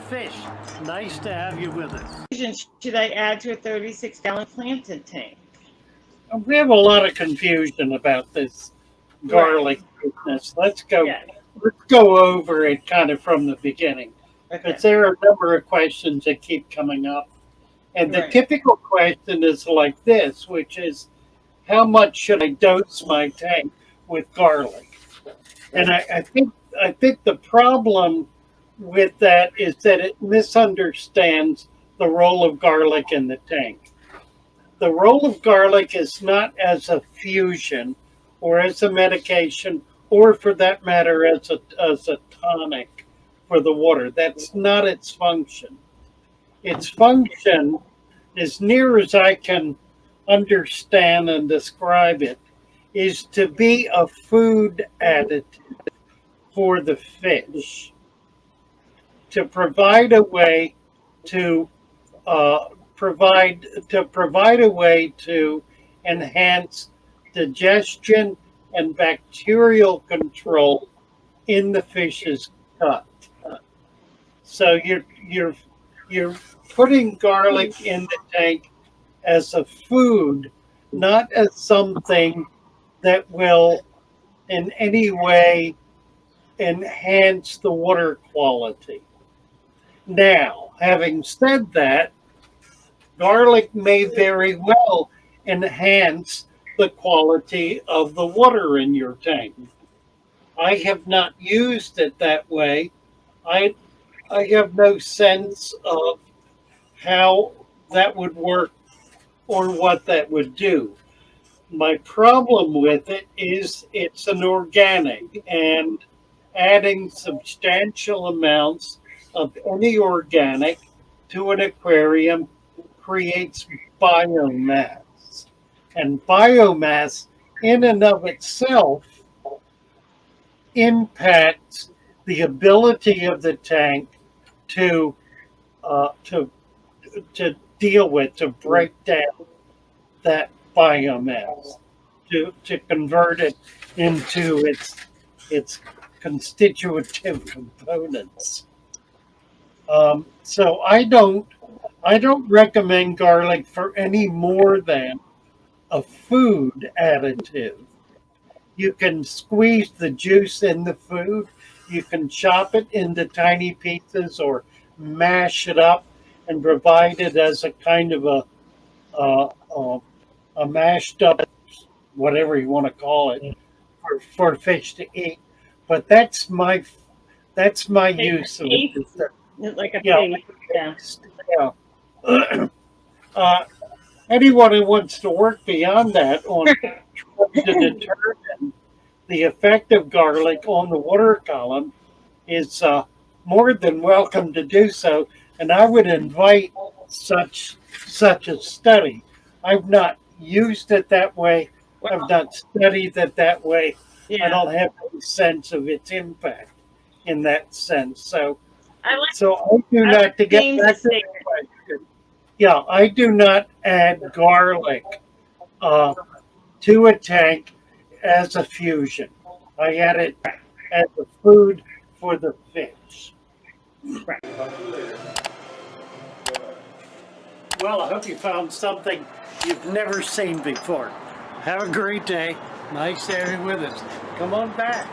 Fish. Nice to have you with us. Should I add to a 36-gallon planted tank? We have a lot of confusion about this garlic business. Let's go over it kind of from the beginning. Okay. Because there are a number of questions that keep coming up. And the typical question is like this, which is, how much should I dose my tank with garlic? And I think the problem with that is that it misunderstands the role of garlic in the tank. The role of garlic is not as a fusion or as a medication or for that matter as a tonic for the water. That's not its function. Its function, as near as I can understand and describe it, is to be a food additive for the fish, to provide a way to provide a way to enhance digestion and bacterial control in the fish's gut. So you're putting garlic in the tank as a food, not as something that will in any way enhance the water quality. Now, having said that, garlic may very well enhance the quality of the water in your tank. I have not used it that way. I have no sense of how that would work or what that would do. My problem with it is it's an organic, and adding substantial amounts of any organic to an aquarium creates biomass. And biomass in and of itself impacts the ability of the tank to deal with, to break down that biomass, to convert it into its constitutive components. So I don't recommend garlic for any more than a food additive. You can squeeze the juice in the food. You can chop it into tiny pieces or mash it up and provide it as a kind of a mashed up, whatever you want to call it, for fish to eat. But that's my use of it. Like a anyone who wants to work beyond that on trying to determine the effect of garlic on the water column is more than welcome to do so. And I would invite such a study. I've not used it that way. I've not studied it that way. I don't have any sense of its impact in that sense. So I do not, to get back to the question, I do not add garlic to a tank as a fusion. I add it as a food for the fish. Well, I hope you found something you've never seen before. Have a great day. Nice to have you with us. Come on back.